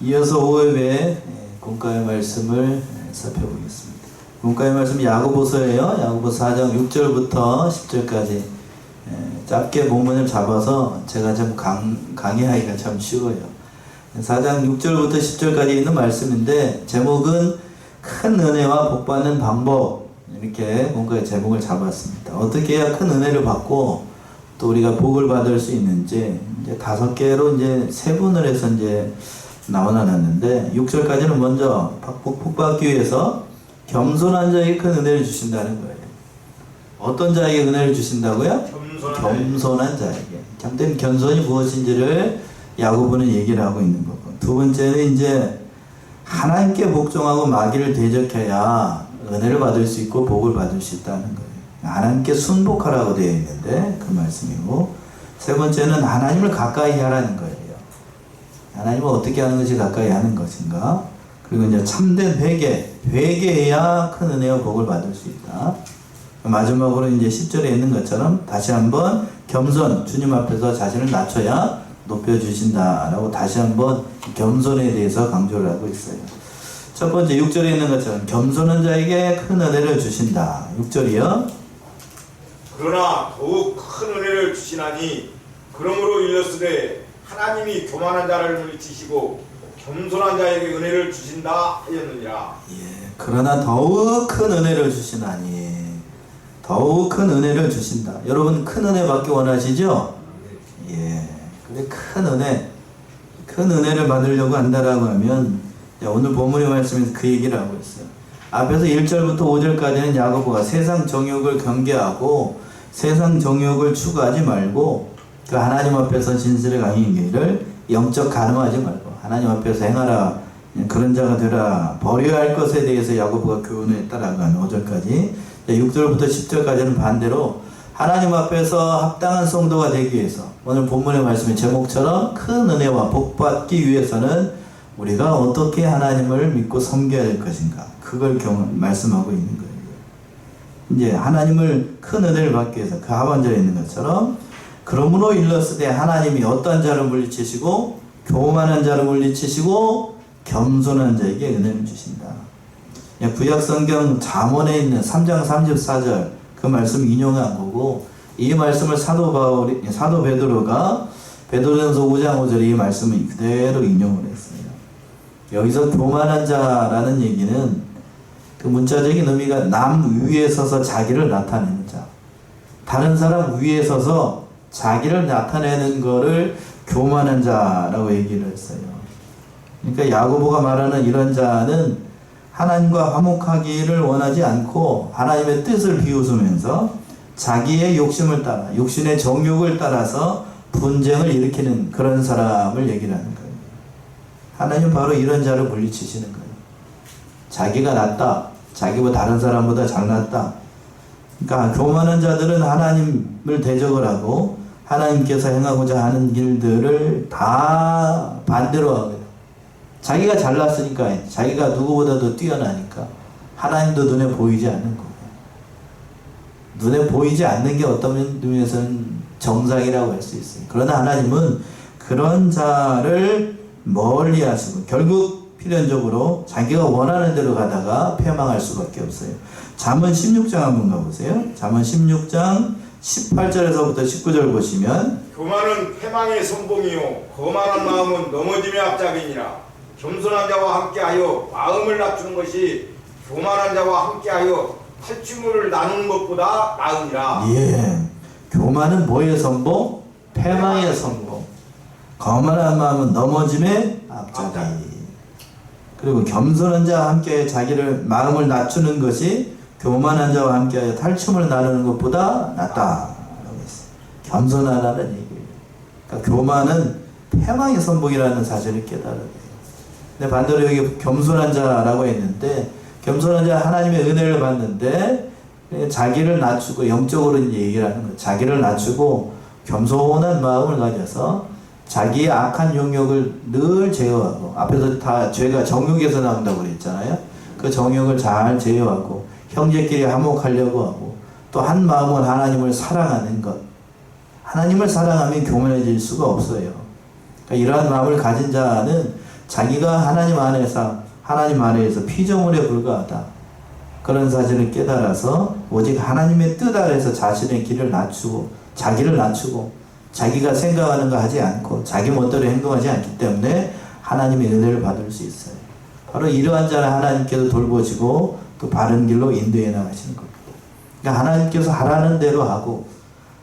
이어서 5회에 공과의 말씀을 살펴보겠습니다. 공과의 말씀 야고보서예요. 야고보서 4장 6절부터 10절까지 짧게 본문을 잡아서 제가 좀 강의하기가 참 쉬워요. 4장 6절부터 10절까지 있는 말씀인데 제목은 큰 은혜와 복받는 방법, 이렇게 공과의 제목을 잡았습니다. 어떻게 해야 큰 은혜를 받고 또 우리가 복을 받을 수 있는지 이제 5개로 이제 세분을 해서 이제 나눠놨는데 6절까지는 먼저 복받기 위해서 겸손한 자에게 큰 은혜를 주신다는 거예요. 어떤 자에게 은혜를 주신다고요? 겸손한 자에게. 참된 겸손이 무엇인지를 야고보는 얘기를 하고 있는 거고, 두 번째는 이제 하나님께 복종하고 마귀를 대적해야 은혜를 받을 수 있고 복을 받을 수 있다는 거예요. 하나님께 순복하라고 되어 있는데 그 말씀이고, 세 번째는 하나님을 가까이 하라는 거예요. 하나님을 어떻게 하는 것이 가까이 하는 것인가? 그리고 이제 참된 회개해야 큰 은혜와 복을 받을 수 있다. 마지막으로 이제 10절에 있는 것처럼 다시 한번 겸손, 주님 앞에서 자신을 낮춰야 높여주신다라고 다시 한번 겸손에 대해서 강조를 하고 있어요. 첫 번째 6절에 있는 것처럼 겸손한 자에게 큰 은혜를 주신다. 6절이요. 그러나 더욱 큰 은혜를 주시나니 그러므로 일렀으되 하나님이 교만한 자를 물리치시고 겸손한 자에게 은혜를 주신다 하였느니라. 예, 그러나 더욱 큰 은혜를 주시나니, 더욱 큰 은혜를 주신다. 여러분 큰 은혜 받기 원하시죠? 예, 근데 큰 은혜를 받으려고 한다라고 하면 오늘 본문의 말씀에서 그 얘기를 하고 있어요. 앞에서 1절부터 5절까지는 야고보가 세상 정욕을 경계하고 세상 정욕을 추구하지 말고 그 하나님 앞에서 진실을 강의하기를 영적 간음하지 말고 하나님 앞에서 행하라, 그런 자가 되라, 버려야 할 것에 대해서 야고보가 교훈했다라고 하는 5절까지. 6절부터 10절까지는 반대로 하나님 앞에서 합당한 성도가 되기 위해서, 오늘 본문의 말씀의 제목처럼 큰 은혜와 복받기 위해서는 우리가 어떻게 하나님을 믿고 섬겨야 될 것인가, 그걸 말씀하고 있는 거예요. 이제 하나님을 큰 은혜를 받기 위해서 그 하반절에 있는 것처럼 그러므로 일렀으되 하나님이 어떤 자를 물리치시고 교만한 자를 물리치시고 겸손한 자에게 은혜를 주신다. 구약 성경 잠언에 있는 3장 34절 그 말씀 인용한 거고, 이 말씀을 사도 베드로가 베드로전서 5장 5절에 이 말씀을 그대로 인용을 했어요. 여기서 교만한 자라는 얘기는 그 문자적인 의미가 남 위에 서서 자기를 나타내는 자, 다른 사람 위에 서서 자기를 나타내는 거를 교만한 자라고 얘기를 했어요. 그러니까 야고보가 말하는 이런 자는 하나님과 화목하기를 원하지 않고 하나님의 뜻을 비웃으면서 자기의 욕심을 따라, 육신의 정욕을 따라서 분쟁을 일으키는 그런 사람을 얘기를 하는 거예요. 하나님 바로 이런 자를 물리치시는 거예요. 자기가 낫다, 자기보다 다른 사람보다 잘났다. 그러니까 교만한 자들은 하나님을 대적을 하고 하나님께서 행하고자 하는 일들을 다 반대로 하거든요. 자기가 잘났으니까, 자기가 누구보다도 뛰어나니까 하나님도 눈에 보이지 않는 거예요. 눈에 보이지 않는 게 어떤 면에서는 정상이라고 할 수 있어요. 그러나 하나님은 그런 자를 멀리 하시고 결국 필연적으로 자기가 원하는 대로 가다가 패망할 수밖에 없어요. 잠언 16장 한번 가보세요. 잠언 16장 18절에서부터 19절 보시면, 교만은 패망의 선봉이요 거만한 마음은 넘어짐의 앞잡이니라. 겸손한 자와 함께하여 마음을 낮추는 것이 교만한 자와 함께하여 탈취물을 나누는 것보다 나으니라. 예, 교만은 뭐의 선봉? 패망의 선봉. 거만한 마음은 넘어짐의 앞잡이. 그리고 겸손한 자와 함께 자기를 마음을 낮추는 것이 교만한 자와 함께 탈춤을 나누는 것보다 낫다. 겸손하라는 얘기예요. 그러니까 교만은 패망의 선봉이라는 사실을 깨달아야 돼요. 근데 반대로 여기 겸손한 자라고 했는데, 겸손한 자 하나님의 은혜를 받는데 자기를 낮추고, 영적으로 이제 얘기를 하는 거예요. 자기를 낮추고 겸손한 마음을 가져서 자기의 악한 용욕을 늘 제어하고, 앞에서 다 죄가 정욕에서 나온다고 그랬잖아요. 그 정욕을 잘 제어하고 형제끼리 화목하려고 하고, 또 한 마음은 하나님을 사랑하는 것. 하나님을 사랑하면 교만해질 수가 없어요. 그러니까 이러한 마음을 가진 자는 자기가 하나님 아래에서 피조물에 불과하다. 그런 사실을 깨달아서 오직 하나님의 뜻 아래서 자신의 길을 낮추고 자기를 낮추고 자기가 생각하는 거 하지 않고 자기 멋대로 행동하지 않기 때문에 하나님의 은혜를 받을 수 있어요. 바로 이러한 자를 하나님께서 돌보시고 또 바른 길로 인도해 나가시는 겁니다. 그러니까 하나님께서 하라는 대로 하고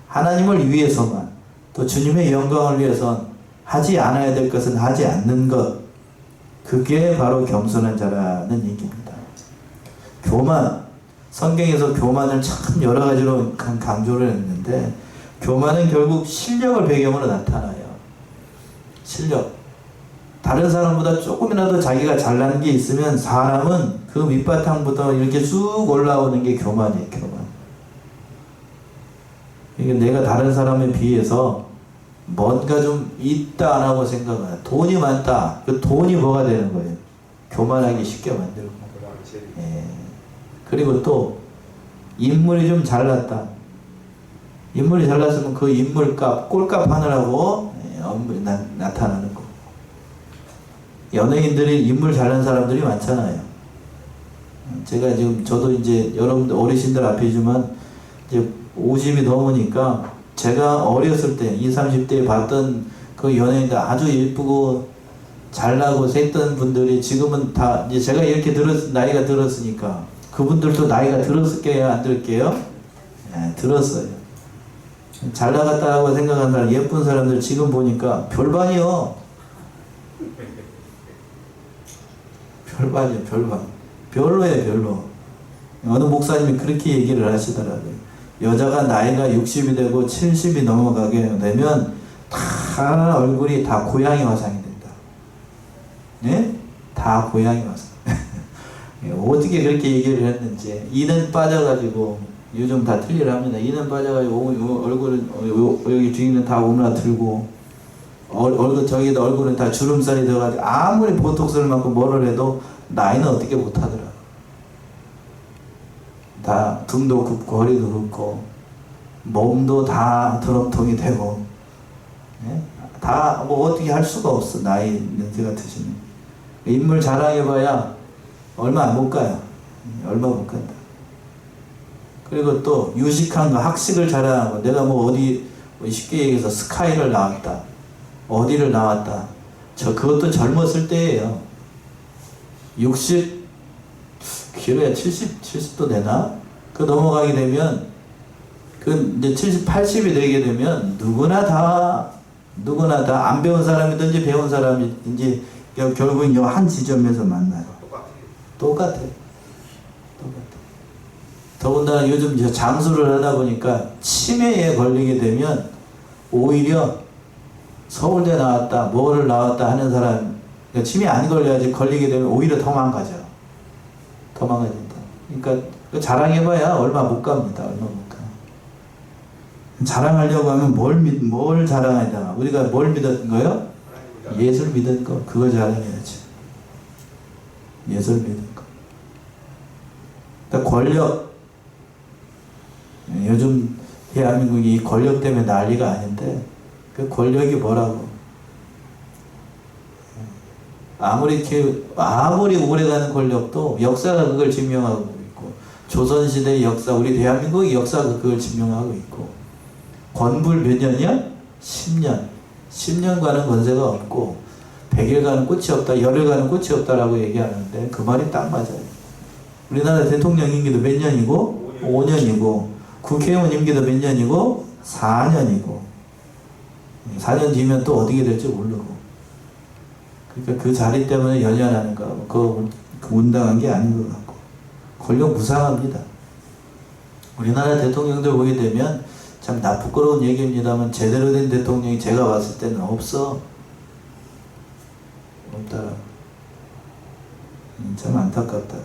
하나님을 위해서만 또 주님의 영광을 위해선 하지 않아야 될 것은 하지 않는 것, 그게 바로 겸손한 자라는 얘기입니다. 교만, 성경에서 교만을 참 여러 가지로 강조를 했는데 교만은 결국 실력을 배경으로 나타나요. 실력. 다른 사람보다 조금이라도 자기가 잘나는 게 있으면 사람은 그 밑바탕부터 이렇게 쭉 올라오는 게 교만이에요. 교만. 이게 내가 다른 사람에 비해서 뭔가 좀 있다 안 하고 생각하는, 돈이 많다. 그 돈이 뭐가 되는 거예요? 교만하기 쉽게 만들고. 예. 그리고 또 인물이 좀 잘났다. 인물이 잘났으면 그 인물값, 꼴값 하느라고 나타나는 거. 연예인들이 인물 잘난 사람들이 많잖아요. 제가 지금 저도 이제 여러분들 어르신들 앞이지만 이제 50이 넘으니까 제가 어렸을 때 20, 30대에 봤던 그 연예인들 아주 예쁘고 잘나고 셌던 분들이 지금은 다 이제 제가 이렇게 나이가 들었으니까 그분들도 나이가 들었을게요, 안 들을게요? 네, 들었어요. 잘 나갔다고 생각하는 사람, 예쁜 사람들 지금 보니까 별반이요. 별반이요, 별반. 별로예요, 별로. 어느 목사님이 그렇게 얘기를 하시더라고요. 여자가 나이가 60이 되고 70이 넘어가게 되면 다 얼굴이 다 고양이 화상이 된다. 네? 다 고양이 화상. 어떻게 그렇게 얘기를 했는지. 이는 빠져가지고 요즘 다 틀리랍니다. 이는 빠져가지고 얼굴은 여기 뒤는 다 오므라들고 저기도 얼굴은 다 주름살이 들어가지고 아무리 보톡스를 맞고 뭐를 해도 나이는 어떻게 못하더라. 다 등도 굽고 허리도 굽고 몸도 다 드럼통이 되고, 예? 다 뭐 어떻게 할 수가 없어. 나이 연세가 드시면 인물 자랑해봐야 얼마 못 가요. 얼마 못 간다. 그리고 또 유식한 거, 학식을 자랑하고 내가 뭐 어디 쉽게 얘기해서 스카이를 나왔다, 어디를 나왔다. 그것도 젊었을 때예요. 60 길어야 70도 되나? 그 넘어가게 되면 그 이제 70, 80이 되게 되면 누구나 다 안 배운 사람이든지 배운 사람이든지 결국은 이 한 지점에서 만나요. 똑같아요. 더군다나 요즘 이제 장수를 하다 보니까 치매에 걸리게 되면 오히려 서울대 나왔다, 뭐를 나왔다 하는 사람, 그러니까 치매 안 걸려야지 걸리게 되면 오히려 더 망가져. 더 망가진다. 그러니까 자랑해봐야 얼마 못 갑니다. 얼마 못 가. 자랑하려고 하면 뭘 자랑해야 되나? 우리가 뭘 믿었던 거요? 예술 믿은 거. 그거 자랑해야지. 예술 믿은 거. 그러니까 권력. 요즘 대한민국이 권력 때문에 난리가 아닌데 그 권력이 뭐라고? 아무리 오래가는 권력도 역사가 그걸 증명하고 있고, 조선시대의 역사, 우리 대한민국의 역사가 그걸 증명하고 있고, 권불 몇 년이야? 10년. 10년간은 권세가 없고 100일간은 끝이 없다, 열흘간은 끝이 없다라고 얘기하는데 그 말이 딱 맞아요. 우리나라 대통령 임기도 몇 년이고? 5년이고, 국회의원 임기도 몇 년이고? 4년이고. 4년 뒤면 또 어떻게 될지 모르고. 그러니까 그 자리 때문에 연연하는 거, 그거 운당한 게 아닌 것 같고. 권력 무상합니다. 우리나라 대통령들 보게 되면 참 부끄러운 얘기입니다만 제대로 된 대통령이 제가 봤을 때는 없어. 없더라. 참 안타깝다.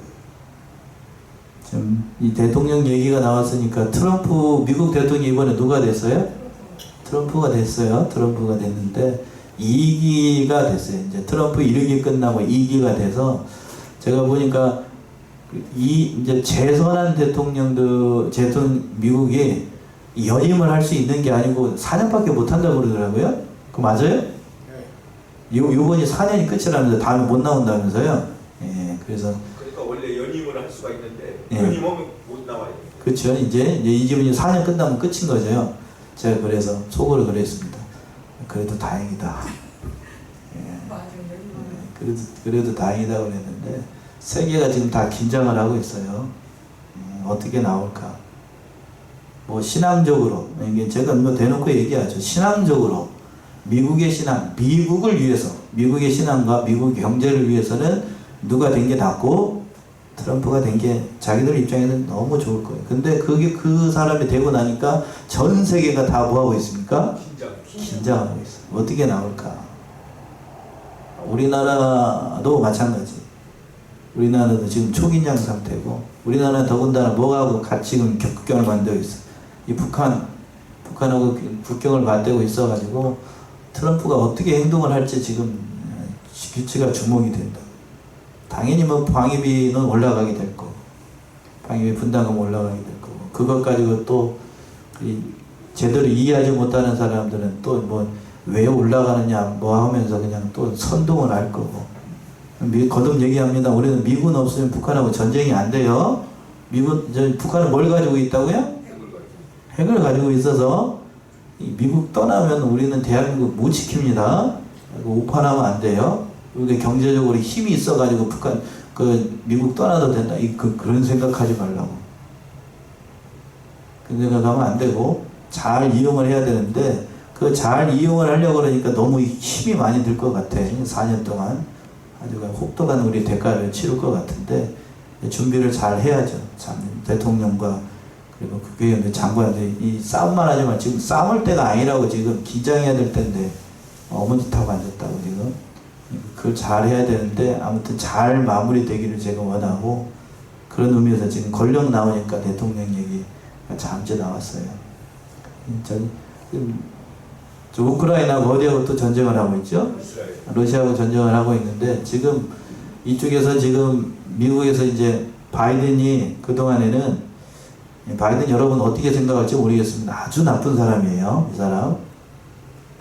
좀 이 대통령 얘기가 나왔으니까 트럼프 미국 대통령이 이번에 누가 됐어요? 트럼프가 됐어요. 트럼프가 됐는데 2기가 됐어요. 이제 트럼프 1기 끝나고 2기가 돼서 제가 보니까 이제 재선한 미국이 연임을 할 수 있는 게 아니고 4년밖에 못 한다고 그러더라고요. 그거 맞아요? 네. 요번이 4년이 끝이라면서 다음에 못 나온다면서요. 예, 그래서 그러니까 원래 연임을 할 수가 있는데 예. 연임하면 못 나와요. 그렇죠. 이제 이 집은 4년 끝나면 끝인 거죠. 제가 그래서 속으로 그랬습니다. 그래도 다행이다. 예, 그래도 다행이다 그랬는데 세계가 지금 다 긴장을 하고 있어요. 어떻게 나올까? 뭐 신앙적으로 이게 제가 뭐 대놓고 얘기하죠. 신앙적으로 미국의 신앙, 미국을 위해서 미국의 신앙과 미국 경제를 위해서는 누가 된 게 낫고 트럼프가 된 게 자기들 입장에는 너무 좋을 거예요. 근데 그게 그 사람이 되고 나니까 전 세계가 다 뭐하고 있습니까? 긴장하고 있어요. 어떻게 나올까? 우리나라도 마찬가지. 우리나라도 지금 초긴장 상태고 우리나라는 더군다나 뭐하고 같이 지금 국경을 만들고 있어. 이 북한하고 국경을 맞대고 있어가지고 트럼프가 어떻게 행동을 할지 지금 규치가 주목이 된다. 당연히 뭐 방위비는 올라가게 될 거고 방위비 분담금 올라가게 될 거고 그것 가지고 또 제대로 이해하지 못하는 사람들은 또 뭐 왜 올라가느냐 뭐 하면서 그냥 또 선동을 할 거고 거듭 얘기합니다. 우리는 미군 없으면 북한하고 전쟁이 안 돼요. 북한은 뭘 가지고 있다고요? 핵을 가지고 있어서 미국 떠나면 우리는 대한민국 못 지킵니다. 오판하면 안 돼요. 우리 경제적으로 힘이 있어가지고 북한 미국 떠나도 된다. 그런 생각하지 말라고. 그런 생각하면 안 되고 잘 이용을 해야 되는데 그 잘 이용을 하려고 그러니까 너무 힘이 많이 들 것 같아. 4년 동안 아주 혹독한 우리 대가를 치를 것 같은데 준비를 잘 해야죠. 참 대통령과 그리고 국회의원들 장관들 이 싸움만 하지 마. 지금 싸울 때가 아니라고 지금 긴장해야 될 텐데 어머니타고 앉았다고 지금 그걸 잘 해야 되는데 아무튼 잘 마무리되기를 제가 원하고 그런 의미에서 지금 권력 나오니까 대통령 얘기가 잠시 나왔어요. 저 우크라이나가 어디하고 또 전쟁을 하고 있죠? 러시아하고 전쟁을 하고 있는데 지금 이쪽에서 지금 미국에서 이제 바이든이 그동안에는 바이든 여러분 어떻게 생각할지 모르겠습니다. 아주 나쁜 사람이에요. 이 사람.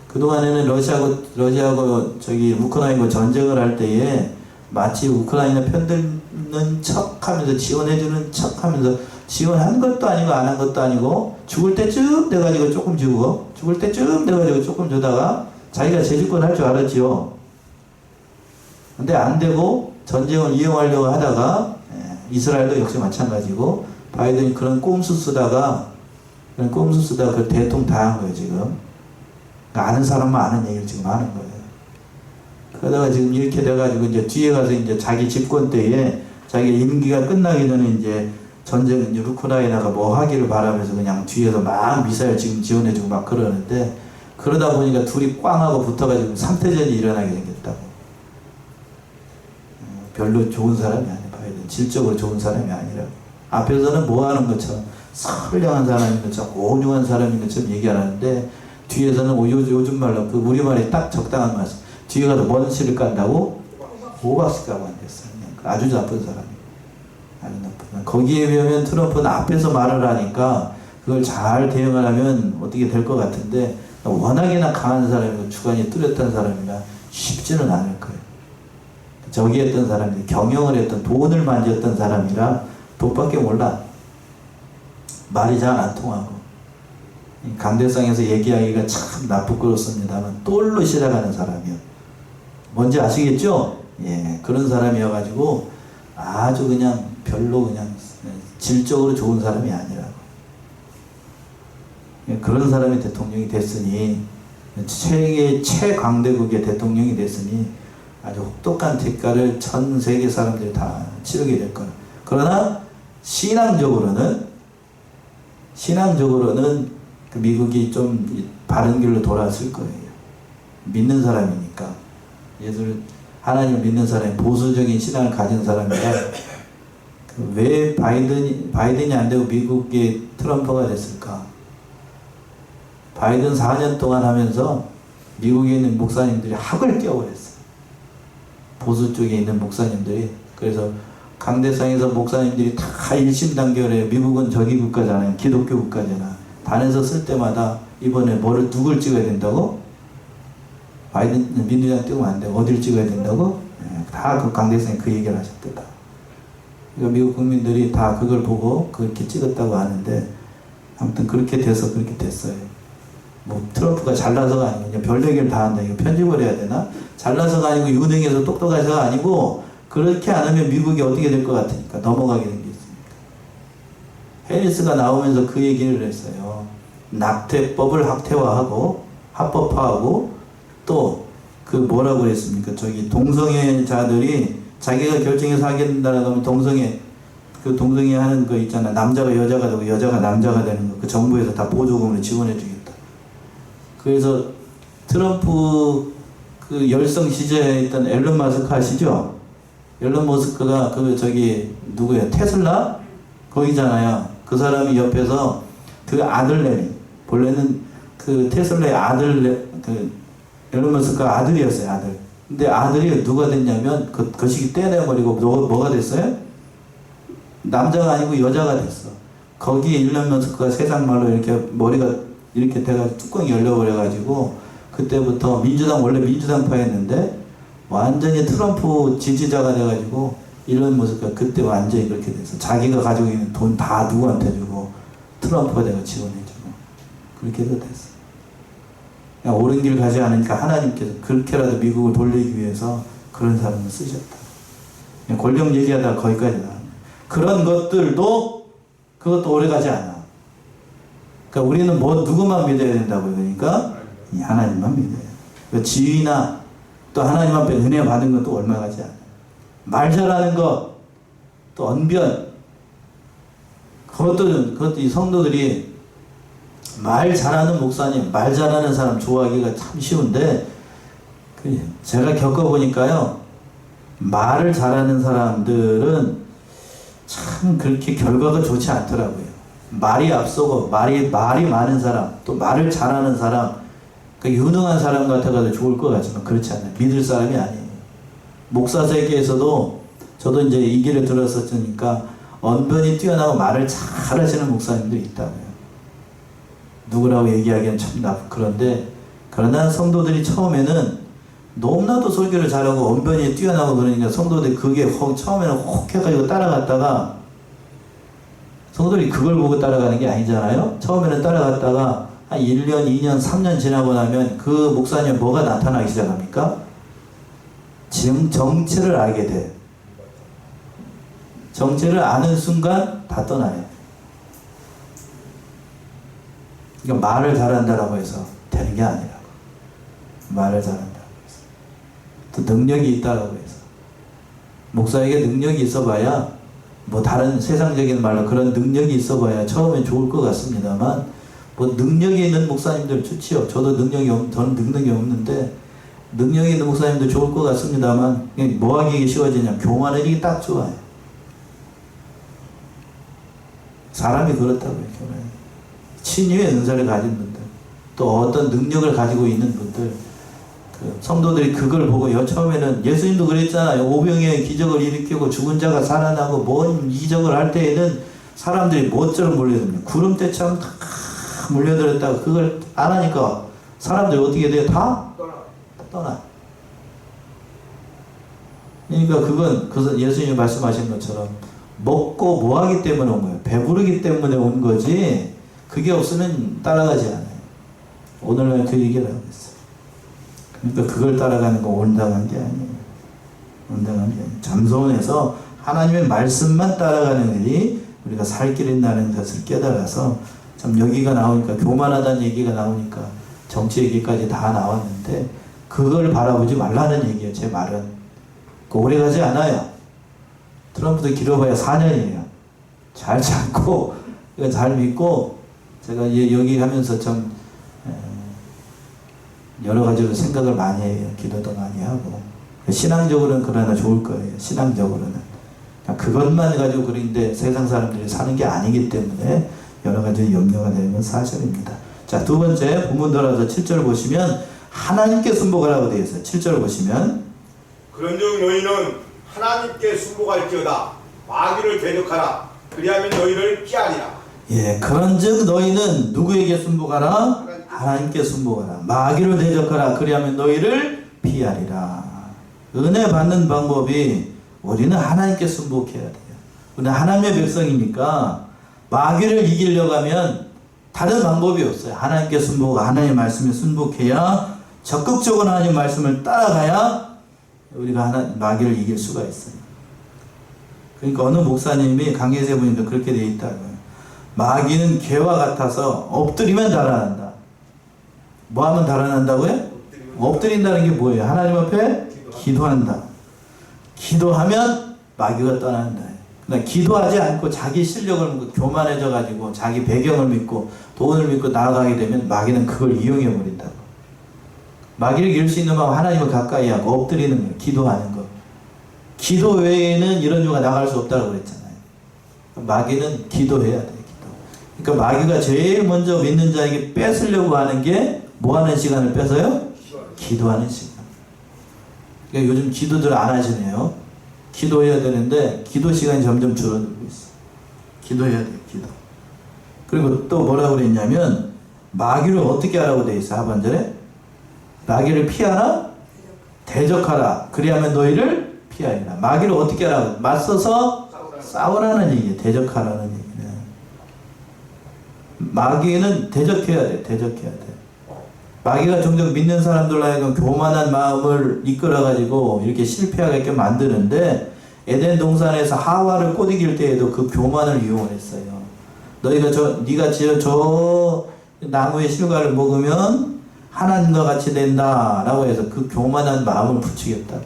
그동안에는 러시아하고 저기 우크라이나하고 전쟁을 할 때에 마치 우크라이나 편드는 척 하면서 지원해주는 척 하면서 지원한 것도 아니고 안 한 것도 아니고 죽을 때쯤 돼가지고 조금 주고 죽을 때쯤 돼가지고 조금 주다가 자기가 재주권 할 줄 알았지요. 근데 안 되고 전쟁을 이용하려고 하다가 이스라엘도 역시 마찬가지고 바이든이 그런 꼼수 쓰다가 그 대통령 다 한 거예요 지금. 아는 사람만 아는 얘기를 지금 하는 거예요. 그러다가 지금 이렇게 돼가지고 이제 뒤에 가서 이제 자기 집권 때에 자기 임기가 끝나기 전에 이제 전쟁 이제 우크라이나가 뭐 하기를 바라면서 그냥 뒤에서 막 미사일 지금 지원해주고 막 그러는데 그러다 보니까 둘이 꽝 하고 붙어가지고 삼태전이 일어나게 생겼다고. 별로 좋은 사람이 아니야. 바이든 질적으로 좋은 사람이 아니라 앞에서는 뭐 하는 것처럼 선량한 사람인 것처럼 온유한 사람인 것처럼 얘기하는데 뒤에서는 요즘 말로 그 우리말에 딱 적당한 말씀. 뒤에 가서 뭔 실을 깐다고? 오박스 까고 앉았어요. 아주 나쁜 사람이. 아주 나쁜. 거기에 비하면 트럼프는 앞에서 말을 하니까 그걸 잘 대응을 하면 어떻게 될 것 같은데 워낙에나 강한 사람이고 주관이 뚜렷한 사람이라 쉽지는 않을 거예요. 저기 했던 사람이 경영을 했던 돈을 만졌던 사람이라 돈밖에 몰라. 말이 잘 안 통하고. 강대상에서 얘기하기가 참 나쁘끄럽습니다만 똘로 시작하는 사람이요. 뭔지 아시겠죠? 예, 그런 사람이어가지고 아주 그냥 별로 그냥 질적으로 좋은 사람이 아니라고. 그런 사람이 대통령이 됐으니 세계 최강대국의 대통령이 됐으니 아주 혹독한 대가를 전 세계 사람들이 다 치르게 될 거예요. 그러나 신앙적으로는 그 미국이 좀 바른 길로 돌아왔을 거예요. 믿는 사람이니까. 예수를 하나님을 믿는 사람이 보수적인 신앙을 가진 사람이라 왜 바이든이 안 되고 미국의 트럼프가 됐을까? 바이든 4년 동안 하면서 미국에 있는 목사님들이 학을 깨워버렸어요. 보수 쪽에 있는 목사님들이. 그래서 강대상에서 목사님들이 다 일심단결해요. 미국은 저기 국가잖아요. 기독교 국가잖아. 단에서 쓸 때마다 이번에 누굴 찍어야 된다고? 바이든 민주당 띄우면 안 돼. 어딜 찍어야 된다고? 예, 다 그 강대성이 그 얘기를 하셨더라. 그러니까 미국 국민들이 다 그걸 보고 그렇게 찍었다고 하는데 아무튼 그렇게 돼서 그렇게 됐어요. 뭐 트럼프가 잘나서가 아니고 그냥 별 얘기를 다 한다. 이거 편집을 해야 되나? 잘나서가 아니고 유능해서 똑똑해서가 아니고 그렇게 안 하면 미국이 어떻게 될 것 같으니까 넘어가게 된 게 있습니다. 해리스가 나오면서 그 얘기를 했어요. 낙태법을 학태화하고 합법화하고 또 그 뭐라고 그랬습니까? 저기 동성애자들이 자기가 결정해서 하게 된다라고 하면 동성애 하는 거 있잖아. 남자가 여자가 되고 여자가 남자가 되는 거. 그 정부에서 다 보조금으로 지원해 주겠다. 그래서 트럼프 그 열성 시절에 있던 앨런 마스크 아시죠? 앨런 머스크가 그 저기 누구야? 테슬라? 거기잖아요. 그 사람이 옆에서 그 아들내미 본래는 그 테슬라의 그 앨런 머스크가 아들이었어요. 아들. 근데 아들이 누가 됐냐면 그 거시기 떼내버리고 뭐가 됐어요? 남자가 아니고 여자가 됐어. 거기에 앨런 머스크가 세상 말로 이렇게 머리가 이렇게 돼가지고 뚜껑이 열려버려가지고 그때부터 원래 민주당파였는데 완전히 트럼프 지지자가 돼가지고 앨런 머스크가 그때 완전히 그렇게 돼서 자기가 가지고 있는 돈 다 누구한테 주고 트럼프가 내가 지원해주고 그렇게도 됐어. 그냥 옳은 길 가지 않으니까 하나님께서 그렇게라도 미국을 돌리기 위해서 그런 사람을 쓰셨다. 그냥 권력 얘기하다가 거기까지 나왔네. 그런 것들도 그것도 오래 가지 않아. 그러니까 우리는 누구만 믿어야 된다고요. 그러니까 이 하나님만 믿어야 돼. 그러니까 지위나 또 하나님 앞에 은혜 받은 것도 얼마 가지 않아. 말 잘하는 것, 또 언변, 그것도 이 성도들이 말 잘하는 목사님, 말 잘하는 사람 좋아하기가 참 쉬운데 제가 겪어보니까요. 말을 잘하는 사람들은 참 그렇게 결과가 좋지 않더라고요. 말이 앞서고 말이 많은 사람, 또 말을 잘하는 사람, 그러니까 유능한 사람 같아가지고 좋을 것 같지만 그렇지 않아요. 믿을 사람이 아니에요. 목사 세계에서도 저도 이제 이 길을 들었었으니까 언변이 뛰어나고 말을 잘하시는 목사님들이 있다고요. 누구라고 얘기하기엔 참 그런데 그러나 성도들이 처음에는 너무나도 설교를 잘하고 언변이 뛰어나고 그러니까 성도들이 그게 처음에는 혹 해가지고 따라갔다가 성도들이 그걸 보고 따라가는 게 아니잖아요. 처음에는 따라갔다가 한 1년, 2년, 3년 지나고 나면 그 목사님 뭐가 나타나기 시작합니까? 정체를 알게 돼. 정체를 아는 순간 다 떠나요. 그러니까 말을 잘한다라고 해서 되는 게 아니라고. 말을 잘한다고 해서. 또 능력이 있다라고 해서. 목사에게 능력이 있어봐야 뭐 다른 세상적인 말로 그런 능력이 있어봐야 처음엔 좋을 것 같습니다만 뭐 능력이 있는 목사님들 좋지요. 저는 능력이 없는데 능력이 있는 목사님들 좋을 것 같습니다만 뭐 하기 쉬워지냐. 교만하기 딱 좋아요. 사람이 그렇다고요. 교만이. 친유의 은사를 가진 분들, 또 어떤 능력을 가지고 있는 분들, 성도들이 그걸 보고 처음에는 예수님도 그랬잖아요. 오병이어의 기적을 일으키고 죽은 자가 살아나고 뭔 이적을 할 때에는 사람들이 뭐처럼 몰려듭니다. 구름대처럼 다 몰려들었다가 그걸 안 하니까 사람들이 어떻게 돼요? 다 떠나. 그러니까 그건 예수님이 말씀하신 것처럼 먹고 뭐 하기 때문에 온 거예요. 배부르기 때문에 온 거지 그게 없으면 따라가지 않아요. 오늘날 그 얘기를 하고 있어요. 그러니까 그걸 따라가는 거 온당한 게 아니에요. 온당한 게 아니에요. 잠소원에서 하나님의 말씀만 따라가는 일이 우리가 살 길이 있다는 것을 깨달아서 참 여기가 나오니까 교만하다는 얘기가 나오니까 정치 얘기까지 다 나왔는데 그걸 바라보지 말라는 얘기예요. 제 말은. 오래 가지 않아요. 트럼프도 길어봐야 4년이에요. 잘 참고 잘 믿고 제가 여기 하면서 참 여러 가지로 생각을 많이 해요. 기도도 많이 하고 신앙적으로는 그러나 좋을 거예요. 신앙적으로는 그것만 가지고 그런데 세상 사람들이 사는 게 아니기 때문에 여러 가지 염려가 되는 건 사실입니다. 자, 두 번째 본문 돌아서 7절 보시면 하나님께 순복하라고 되어 있어요. 7절 보시면 그런즉 너희는 하나님께 순복할지어다 마귀를 대적하라 그리하면 너희를 피하리라. 예, 그런즉 너희는 누구에게 순복하라? 하나님께 순복하라. 마귀를 대적하라. 그리하면 너희를 피하리라. 은혜 받는 방법이 우리는 하나님께 순복해야 돼요. 우리는 하나님의 백성이니까 마귀를 이기려고 하면 다른 방법이 없어요. 하나님께 순복하고 하나님의 말씀에 순복해야, 적극적으로 하나님 말씀을 따라가야 우리가 마귀를 이길 수가 있어요. 그러니까 어느 목사님이 강예세 보니까 그렇게 되어 있다고요. 마귀는 개와 같아서 엎드리면 달아난다. 뭐 하면 달아난다고요? 엎드린다는 게 뭐예요? 하나님 앞에 기도한다. 기도하면 마귀가 떠난다. 그러니까 기도하지 않고 자기 실력을 믿고 교만해져 가지고 자기 배경을 믿고 돈을 믿고 나아가게 되면 마귀는 그걸 이용해 버린다고. 마귀를 이길 수 있는 방법은 하나님을 가까이 하고 엎드리는 거예요. 기도하는 거. 기도 외에는 이런 유가 나갈 수 없다고 그랬잖아요. 마귀는 기도해야 돼요. 기도. 그러니까 마귀가 제일 먼저 믿는 자에게 뺏으려고 하는 게 뭐 하는 시간을 뺏어요? 기도하는 시간. 그러니까 요즘 기도들 안 하시네요. 기도해야 되는데 기도 시간이 점점 줄어들고 있어. 기도해야 돼요. 기도. 그리고 또 뭐라고 그랬냐면 마귀를 어떻게 하라고 돼 있어? 하반절에 마귀를 피하라, 대적하라. 그리하면 너희를 피하리라. 마귀를 어떻게 하라고? 맞서서 싸우라는 얘기예요. 대적하라는 얘기는. 마귀는 대적해야 돼. 대적해야 돼. 마귀가 종종 믿는 사람들로 하여금 교만한 마음을 이끌어가지고 이렇게 실패하게 만드는데, 에덴 동산에서 하와를 꼬드길 때에도 그 교만을 이용했어요. 너희가 네가 저 나무의 실과를 먹으면 하나님과 같이 된다라고 해서 그 교만한 마음을 부추겼다.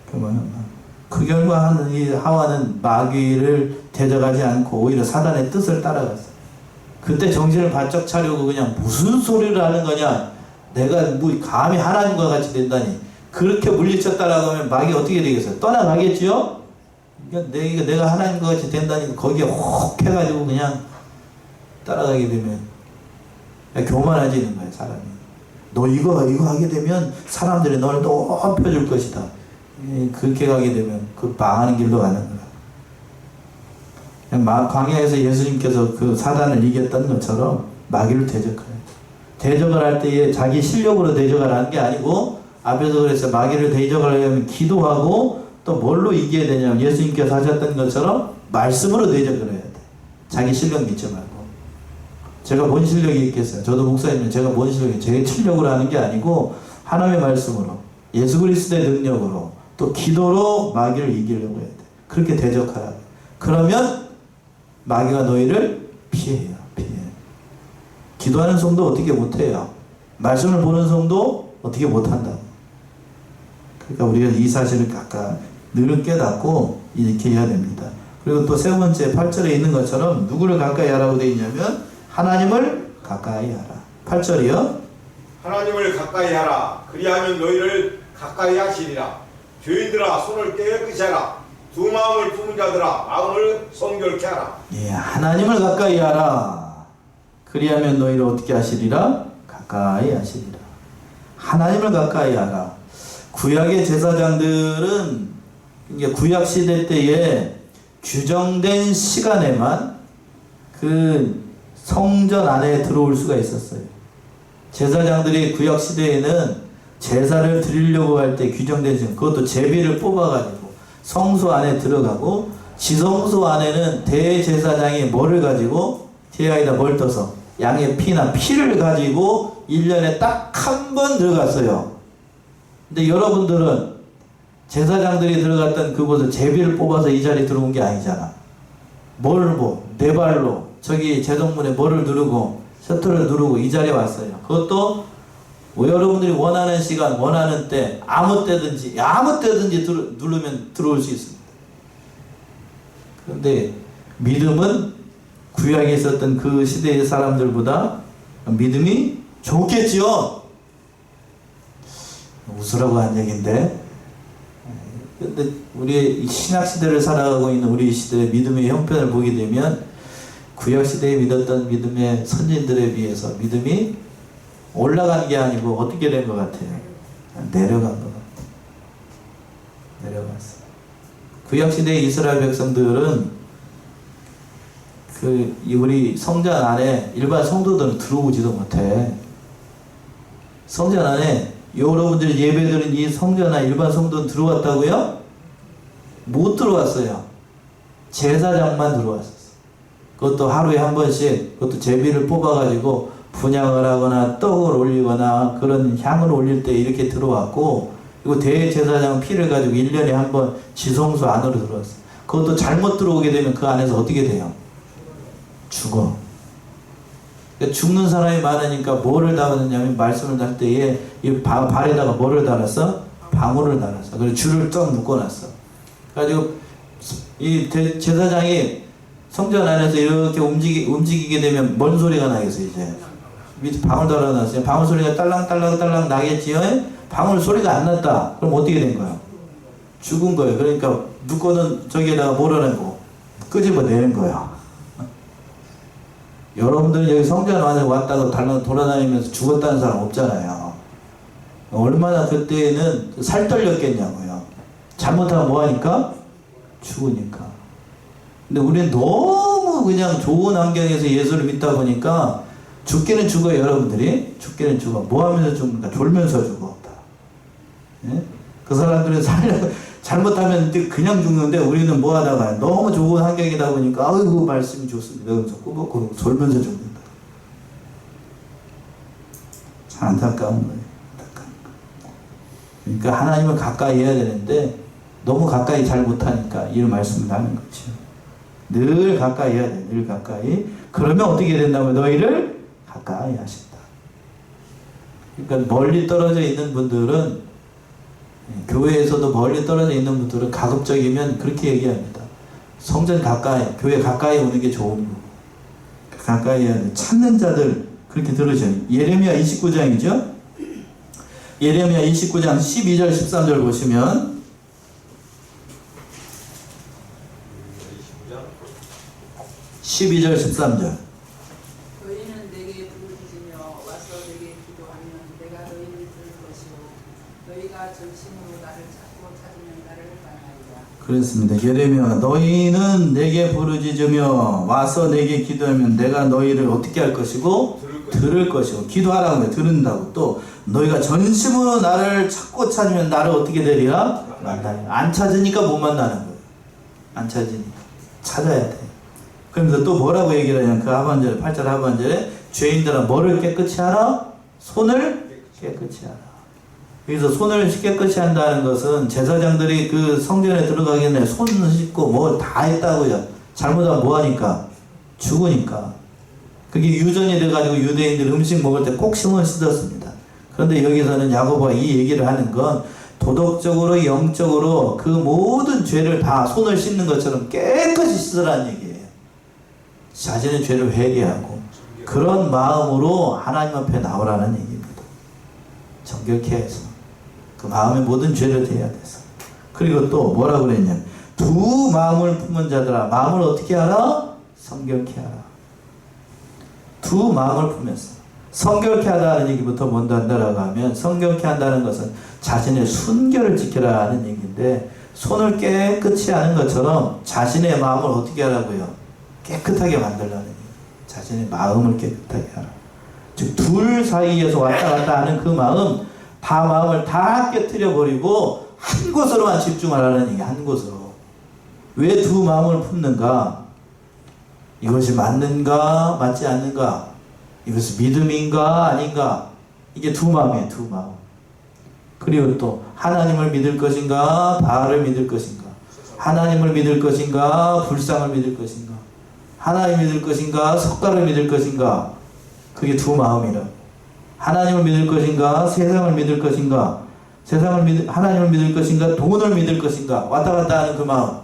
교만한 마음. 그 결과 이 하와는 마귀를 대적하지 않고 오히려 사단의 뜻을 따라갔어요. 그때 정신을 바짝 차리고 그냥 무슨 소리를 하는 거냐, 내가 뭐 감히 하나님과 같이 된다니, 그렇게 물리쳤다라고 하면 마귀가 어떻게 되겠어요? 떠나가겠지요? 그러니까 내가 하나님과 같이 된다니 거기에 혹 해가지고 그냥 따라가게 되면 교만해지는 거예요. 사람이. 너 이거 하게 되면 사람들이 너를 높여줄 것이다. 그렇게 가게 되면 그 망하는 길로 가는 거야. 광야에서 예수님께서 그 사단을 이겼던 것처럼 마귀를 대적해요. 대적을 할 때에 자기 실력으로 대적을 하는 게 아니고, 앞에서 그래서 마귀를 대적을 하려면 기도하고 또 뭘로 이겨야 되냐면 예수님께서 하셨던 것처럼 말씀으로 대적을 해야 돼. 자기 실력 믿지 말고. 제가 뭔 실력이 있겠어요? 저도 목사님은 제가 뭔 실력이, 제 실력으로 하는 게 아니고 하나님의 말씀으로, 예수 그리스도의 능력으로, 또 기도로 마귀를 이기려고 해야 돼. 그렇게 대적하라. 그러면 마귀가 너희를 피해요. 피해. 기도하는 성도 어떻게 못해요? 말씀을 보는 성도 어떻게 못한다고. 그러니까 우리가 이 사실을 각각 늘 깨닫고 이렇게 해야 됩니다. 그리고 또 세 번째 8절에 있는 것처럼 누구를 가까이 하라고 되어 있냐면 하나님을 가까이 하라. 8절이요. 하나님을 가까이 하라. 그리하면 너희를 가까이 하시리라. 죄인들아 손을 깨끗이 하라. 두 마음을 품은 자들아 마음을 성결케 하라. 예, 하나님을 가까이 하라. 그리하면 너희를 어떻게 하시리라? 가까이 하시리라. 하나님을 가까이 하라. 구약의 제사장들은 이제 구약 시대 때에 규정된 시간에만 그 성전 안에 들어올 수가 있었어요. 제사장들이 구약 시대에는 제사를 드리려고 할 때 규정된 시간, 그것도 제비를 뽑아가지고 성소 안에 들어가고, 지성소 안에는 대제사장이 뭐를 가지고, 뒤에다 뭘 떠서 양의 피를 가지고 1년에 딱 한 번 들어갔어요. 근데 여러분들은 제사장들이 들어갔던 그곳에 제비를 뽑아서 이 자리에 들어온 게 아니잖아. 네 발로 저기 제동문에 뭐를 누르고 셔틀을 누르고 이 자리에 왔어요. 그것도 여러분들이 원하는 시간, 원하는 때, 아무 때든지 누르면 들어올 수 있습니다. 그런데 믿음은 구약에 있었던 그 시대의 사람들보다 믿음이 좋겠지요. 웃으라고 한 얘기인데, 근데 우리 신약시대를 살아가고 있는 우리 시대의 믿음의 형편을 보게 되면 구약시대에 믿었던 믿음의 선진들에 비해서 믿음이 올라간 게 아니고 어떻게 된 것 같아요? 내려간 것 같아요. 내려갔어. 구약시대의 이스라엘 백성들은 우리 성전 안에 일반 성도들은 들어오지도 못해. 성전 안에 여러분들이 예배드린 이 성전 안에 일반 성도는 들어왔다고요? 못 들어왔어요. 제사장만 들어왔었어. 그것도 하루에 한 번씩, 그것도 제비를 뽑아가지고 분향을 하거나 떡을 올리거나 그런 향을 올릴 때 이렇게 들어왔고, 그리고 대제사장 피를 가지고 1년에 한 번 지성소 안으로 들어왔어. 그것도 잘못 들어오게 되면 그 안에서 어떻게 돼요? 죽어. 그러니까 죽는 사람이 많으니까 뭐를 달았냐면, 말씀을 달 때에 이 발에다가 뭐를 달았어? 방울을 달았어. 그래서 줄을 쫙 묶어놨어. 그래가지고 이 제사장이 성전 안에서 이렇게 움직이게 되면 뭔 소리가 나겠어요? 이제 밑에 방울 달아놨어요. 방울 소리가 딸랑딸랑딸랑 나겠지요? 방울 소리가 안 났다. 그럼 어떻게 된 거야? 죽은 거예요. 그러니까 묶어는 저기에다가 몰아내고 끄집어내는 거야. 여러분들 여기 성전 안에 왔다고 돌아다니면서 죽었다는 사람 없잖아요. 얼마나 그때는 살 떨렸겠냐고요. 잘못하면 뭐하니까? 죽으니까. 근데 우리는 너무 그냥 좋은 환경에서 예수를 믿다 보니까 죽기는 죽어요. 여러분들이 죽기는 죽어. 뭐 하면서 죽는가? 졸면서 죽어. 예? 그 사람들은 잘못하면 그냥 죽는데, 우리는 뭐 하다가 너무 좋은 환경이다 보니까 아이고 말씀이 좋습니다. 그래서 꾸벅꾸벅 졸면서 죽는다. 참 안타까운 거예요. 안타까운 거. 그러니까 하나님을 가까이 해야 되는데 너무 가까이 잘 못하니까 이런 말씀을 하는 거죠. 늘 가까이 해야 돼. 늘 가까이. 그러면 어떻게 된다면 너희를 가까이 하신다. 그러니까 멀리 떨어져 있는 분들은, 교회에서도 멀리 떨어져 있는 분들은 가급적이면 그렇게 얘기합니다. 성전 가까이, 교회 가까이 오는 게 좋은 거고, 가까이 해야 돼. 찾는 자들, 그렇게 들으셔요. 예레미야 29장이죠? 예레미야 29장 12절 13절 보시면, 12절 13절. 너희는 내게 부르짖으며 와서 내게 기도하면 내가 너희를 들을 것이요 너희가 전심으로 나를 찾고 찾으면 나를 만나리라. 그렇습니다. 예레미야, 너희는 내게 부르짖으며 와서 내게 기도하면 내가 너희를 어떻게 할 것이고? 들을 것이고. 기도하라는 거예요. 들은다고. 또 너희가 전심으로 나를 찾고 찾으면 나를 어떻게 되리라? 만나리라. 안 찾으니까 못 만나는 거예요. 안 찾으니까. 찾아야 돼. 그러면서 또 뭐라고 얘기를 하냐면, 그 하반절에, 8절 하반절에, 죄인들은 뭐를 깨끗이 하라? 손을 깨끗이 하라. 여기서 손을 깨끗이 한다는 것은, 제사장들이 그 성전에 들어가기 전에 손 씻고 뭐 다 했다고요. 잘못하면 뭐하니까? 죽으니까. 그게 유전이 돼가지고 유대인들 음식 먹을 때 꼭 손을 씻었습니다. 그런데 여기서는 야고보가 이 얘기를 하는 건, 도덕적으로 영적으로 그 모든 죄를 다 손을 씻는 것처럼 깨끗이 씻으라는 얘기예요. 자신의 죄를 회개하고 그런 마음으로 하나님 앞에 나오라는 얘기입니다. 정결케 해서 그 마음의 모든 죄를 대해야 돼서. 그리고 또 뭐라고 그랬냐면, 두 마음을 품은 자들아, 마음을 어떻게 하라? 성결케 하라. 두 마음을 품었어. 성결케 하다는 얘기부터 먼저 한다라고 하면, 성결케 한다는 것은 자신의 순결을 지켜라 하는 얘기인데, 손을 깨끗이 하는 것처럼 자신의 마음을 어떻게 하라고요? 깨끗하게 만들라는 얘기예요. 자신의 마음을 깨끗하게 하라. 즉, 둘 사이에서 왔다 갔다 하는 그 마음, 마음을 다 깨트려 버리고 한 곳으로만 집중하라는 얘기예요. 한 곳으로. 왜 두 마음을 품는가? 이것이 맞는가 맞지 않는가? 이것이 믿음인가 아닌가? 이게 두 마음이에요. 두 마음. 그리고 또 하나님을 믿을 것인가 바알을 믿을 것인가? 하나님을 믿을 것인가 불상을 믿을 것인가? 하나님을 믿을 것인가 석가를 믿을 것인가? 그게 두 마음이라. 하나님을 믿을 것인가 세상을 믿을 것인가? 하나님을 믿을 것인가 돈을 믿을 것인가? 왔다 갔다 하는 그 마음.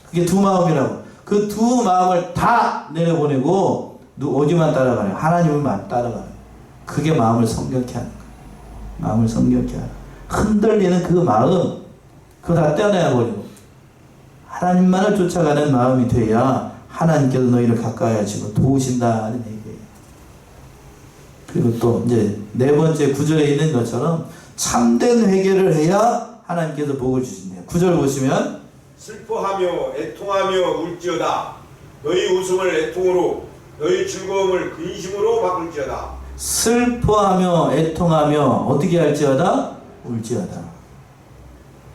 그게 두 마음이라고. 그 두 마음을 다 내려보내고 어디만 따라가냐? 하나님을만 따라가는. 그게 마음을 성결케 하는 거예요. 마음을 성결케 하라. 흔들리는 그 마음, 그거 다 떼어내버리고 하나님만을 쫓아가는 마음이 돼야 하나님께서 너희를 가까이 하시고 도우신다는 얘기예요. 그리고 또 이제 네 번째 9절에 있는 것처럼 참된 회개를 해야 하나님께서 복을 주신대요. 9절 보시면, 슬퍼하며 애통하며 울지어다. 너희 웃음을 애통으로 너희 즐거움을 근심으로 바꿀지어다. 슬퍼하며 애통하며 어떻게 할지어다? 울지어다.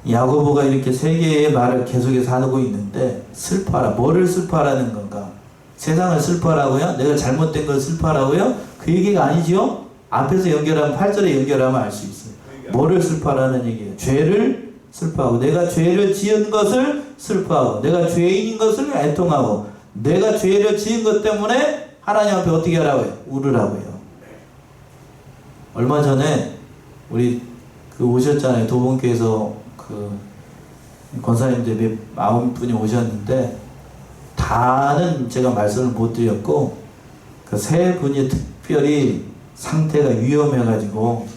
야고보가 이렇게 세 개의 말을 계속해서 하고 있는데 슬퍼하라. 뭐를 슬퍼하라는 건가? 세상을 슬퍼하라고요? 내가 잘못된 걸 슬퍼하라고요? 그 얘기가 아니지요? 앞에서 연결하면 8절에 연결하면 알 수 있어요. 뭐를 슬퍼하라는 얘기예요? 죄를 슬퍼하고 내가 죄를 지은 것을 슬퍼하고 내가 죄인인 것을 애통하고 내가 죄를 지은 것 때문에 하나님 앞에 어떻게 하라고요? 울으라고요. 얼마 전에 우리 오셨잖아요. 도봉교에서 권사님들 9분이 오셨는데 다는 제가 말씀을 못 드렸고 그 세 분이 특별히 상태가 위험해가지고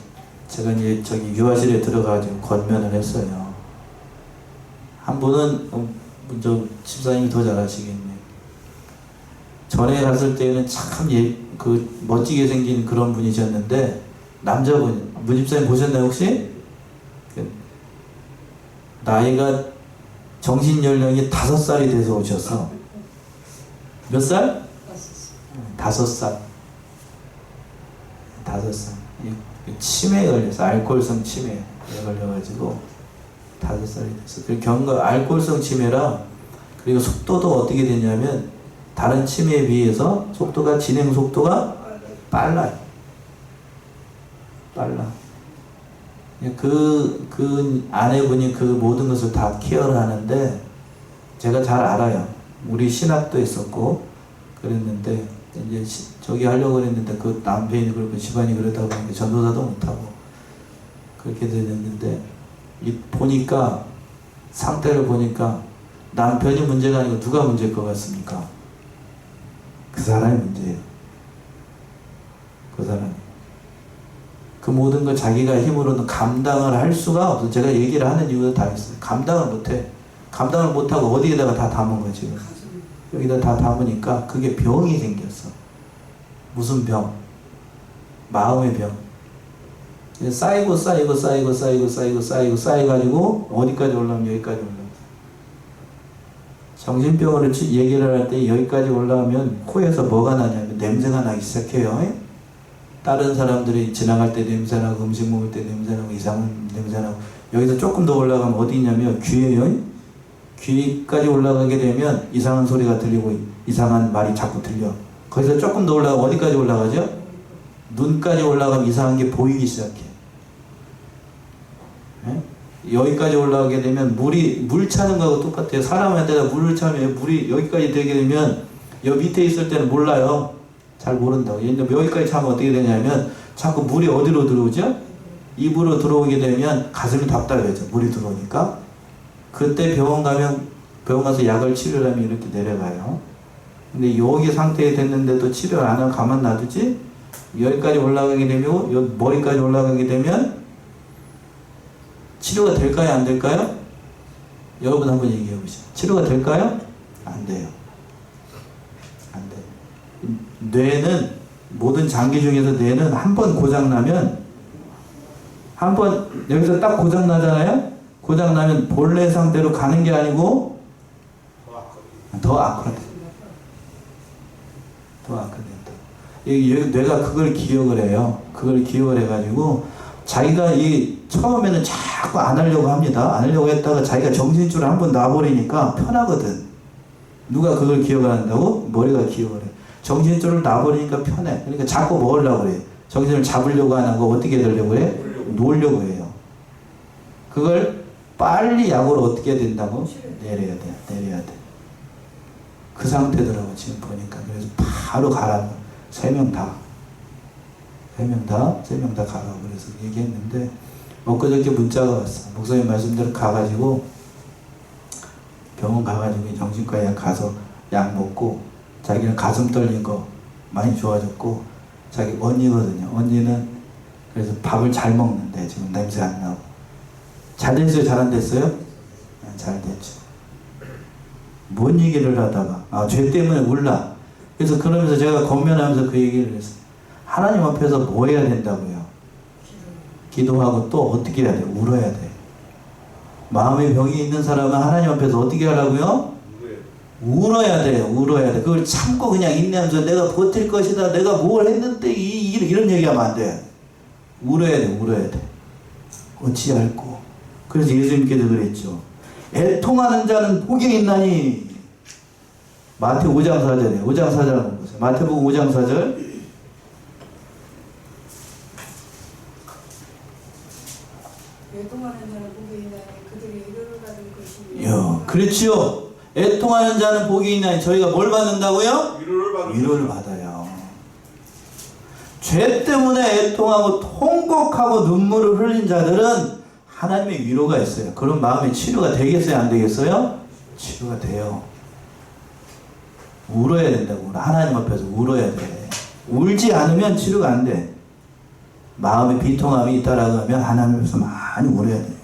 제가 이제 저기 유아실에 들어가가지고 권면을 했어요. 한 분은 저 집사님이 더 잘하시겠네요. 전에 갔을 때는 참 멋지게 생긴 그런 분이셨는데 남자분, 문집사님 보셨나요 혹시? 나이가 정신연령이 5살이 돼서 오셨어. 몇 살? 5살. 5살. 치매에 걸려서 알코올성 치매에 걸려가지고 5살이 됐어. 그 알코올성 치매라 그리고 속도도 어떻게 되냐면 다른 치매에 비해서 진행 속도가 빨라요. 빨라. 그 아내분이 그 모든 것을 다 케어를 하는데 제가 잘 알아요. 우리 신학도 했었고 그랬는데 이제 저기 하려고 그랬는데 그 남편이 그렇고 집안이 그러다 보니까 전도사도 못하고 그렇게 됐는데 보니까 상태를 보니까 남편이 문제가 아니고 누가 문제일 것 같습니까? 그 사람이 문제예요. 그 사람. 그 모든 걸 자기가 힘으로는 감당을 할 수가 없어. 제가 얘기를 하는 이유가 다 있어요. 감당을 못해. 감당을 못하고 어디에다가 다 담은 거지. 여기다 다 담으니까 그게 병이 생겼어. 무슨 병? 마음의 병. 쌓이고 쌓여가지고 어디까지 올라오면 여기까지 올라오고. 정신병원을 얘기를 할 때 여기까지 올라오면 코에서 뭐가 나냐면 냄새가 나기 시작해요. 다른 사람들이 지나갈 때 냄새나고 음식 먹을 때 냄새나고 이상한 냄새나고 여기서 조금 더 올라가면 어디 있냐면 귀에요. 귀까지 올라가게 되면 이상한 소리가 들리고 이상한 말이 자꾸 들려. 거기서 조금 더 올라가면 어디까지 올라가죠? 눈까지 올라가면 이상한 게 보이기 시작해. 여기까지 올라가게 되면 물 차는 거하고 똑같아요. 사람한테다 물을 차면 물이 여기까지 되게 되면 여기 밑에 있을 때는 몰라요. 잘 모른다고. 여기까지 차면 어떻게 되냐면 자꾸 물이 어디로 들어오죠? 입으로 들어오게 되면 가슴이 답답해져. 물이 들어오니까. 그때 병원 가서 약을 치료를 하면 이렇게 내려가요. 근데 여기 상태에 됐는데도 치료를 안 하고 가만 놔두지? 여기까지 올라가게 되면 여기 머리까지 올라가게 되면 치료가 될까요? 안 될까요? 여러분 한번 얘기해 보시죠. 치료가 될까요? 안 돼요. 안 돼요. 뇌는 모든 장기 중에서 뇌는 한 번 고장나면 한 번 여기서 딱 고장나잖아요? 고장나면 본래 상태로 가는 게 아니고 더 악화된다. 더 악화된다. 뇌가 그걸 기억을 해요. 그걸 기억을 해가지고 자기가 처음에는 자꾸 안 하려고 합니다. 안 하려고 했다가 자기가 정신줄을 한번 놔버리니까 편하거든. 누가 그걸 기억을 한다고? 머리가 기억을 해. 정신줄을 놔버리니까 편해. 그러니까 자꾸 뭐 하려고 그래? 정신을 잡으려고 안 하고 어떻게 되려고 해? 놓으려고 해요. 그걸 빨리 약으로 어떻게 해야 된다고? 내려야 돼. 그 상태더라고 지금 보니까. 그래서 바로 가라고. 3명 다 가라고 그래서 얘기했는데 엊그저께 문자가 왔어. 목사님 말씀대로 가가지고 병원 가가지고 정신과 약 가서 약 먹고 자기는 가슴 떨린 거 많이 좋아졌고 자기 언니거든요. 언니는 그래서 밥을 잘 먹는데 지금 냄새 안 나고. 잘 됐어요? 잘 안 됐어요? 잘 됐죠. 뭔 얘기를 하다가 죄 때문에 울라. 그래서 그러면서 제가 권면하면서 그 얘기를 했어요. 하나님 앞에서 뭐 해야 된다고요? 기도하고 또 어떻게 해야 돼? 울어야 돼. 마음의 병이 있는 사람은 하나님 앞에서 어떻게 하라고요? 울어야 돼, 울어야 돼. 그걸 참고 그냥 인내하면서 내가 버틸 것이다, 내가 뭘 했는데 이런 얘기하면 안 돼. 울어야 돼, 울어야 돼. 어찌할꼬. 그래서 예수님께서 그랬죠. 애통하는 자는 복이 있나니. 마태복음 5장 4절에 5장 4절 한번 보세요. 마태복음 5장 4절. 애통하는 자는 복이 있나니 그들이 위로를 받을 것이며. 요, 그렇지요. 애통하는 자는 복이 있나니. 저희가 뭘 받는다고요? 위로를 받아요. 죄 때문에 애통하고 통곡하고 눈물을 흘린 자들은 하나님의 위로가 있어요. 그런 마음의 치료가 되겠어요? 안 되겠어요? 치료가 돼요. 울어야 된다고. 하나님 앞에서 울어야 돼. 울지 않으면 치료가 안 돼. 마음에 비통함이 있다라고 하면 하나님 앞에서 많이 울어야 돼요.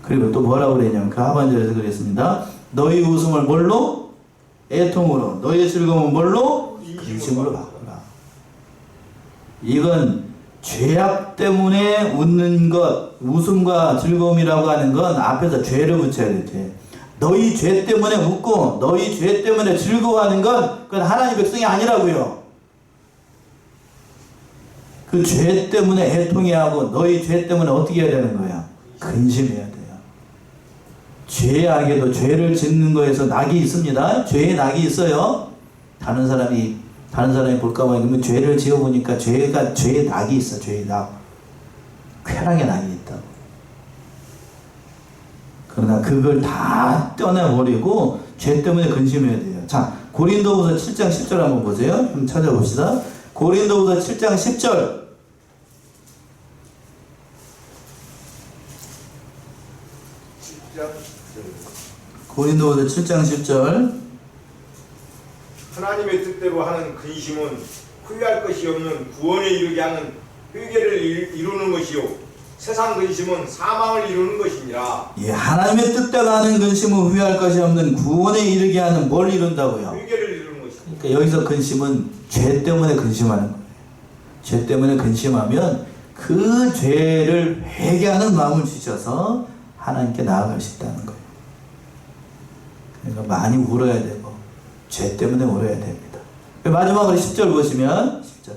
그리고 또 뭐라고 그랬냐면 그 하반절에서 그랬습니다. 너희 웃음을 뭘로? 애통으로. 너희의 즐거움은 뭘로? 근심으로 바꾸라. 이건 죄악 때문에 웃는 것, 웃음과 즐거움이라고 하는 건 앞에서 죄를 붙여야 돼. 너희 죄 때문에 웃고 너희 죄 때문에 즐거워하는 건 그건 하나님 백성이 아니라고요. 그 죄 때문에 애통해하고 너희 죄 때문에 어떻게 해야 되는 거야? 근심해야 돼요. 죄악에도 죄를 짓는 거에서 낙이 있습니다. 죄에 낙이 있어요. 다른 사람이 볼까 말하면 죄를 지어보니까 죄에 낙이 있어. 죄의 낙. 쾌락의 낙이 있다고. 그러나 그걸 다 떼어내버리고 죄 때문에 근심해야 돼요. 자, 고린도후서 7장 10절 한번 보세요. 한번 찾아봅시다. 고린도후서 7장 10절. 고린도후서 7장 10절. 하나님의 뜻대로 하는 근심은 후회할 것이 없는 구원에 이르게 하는 회개를 이루는 것이요 세상 근심은 사망을 이루는 것이니라. 예, 하나님의 뜻대로 하는 근심은 후회할 것이 없는 구원에 이르게 하는 뭘 이룬다고요? 회개를 이루는 것이다. 그러니까 여기서 근심은 죄 때문에 근심하는 거예요. 죄 때문에 근심하면 그 죄를 회개하는 마음을 주셔서 하나님께 나아갈 수 있다는 거예요. 그러니까 많이 울어야 되고 죄 때문에 울어야 됩니다. 마지막으로 10절 보시면 10절.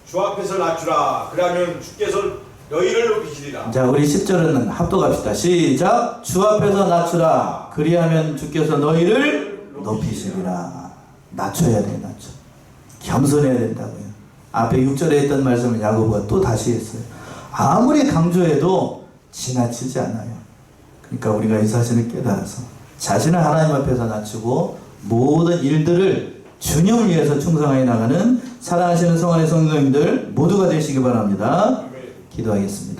주 앞에서 낮추라. 그러면 주께서 너희를 높이시리라. 자, 우리 10절은 합독합시다. 시작. 주 앞에서 낮추라. 그리하면 주께서 너희를 높이시리라. 낮춰야 돼, 낮춰. 겸손해야 된다고요. 앞에 6절에 했던 말씀을 야고보가 또 다시 했어요. 아무리 강조해도 지나치지 않아요. 그러니까 우리가 이 사실을 깨달아서 자신을 하나님 앞에서 낮추고 모든 일들을 주님을 위해서 충성하여 나가는 사랑하시는 성원의 성도님들 모두가 되시기 바랍니다. 기도하겠습니다.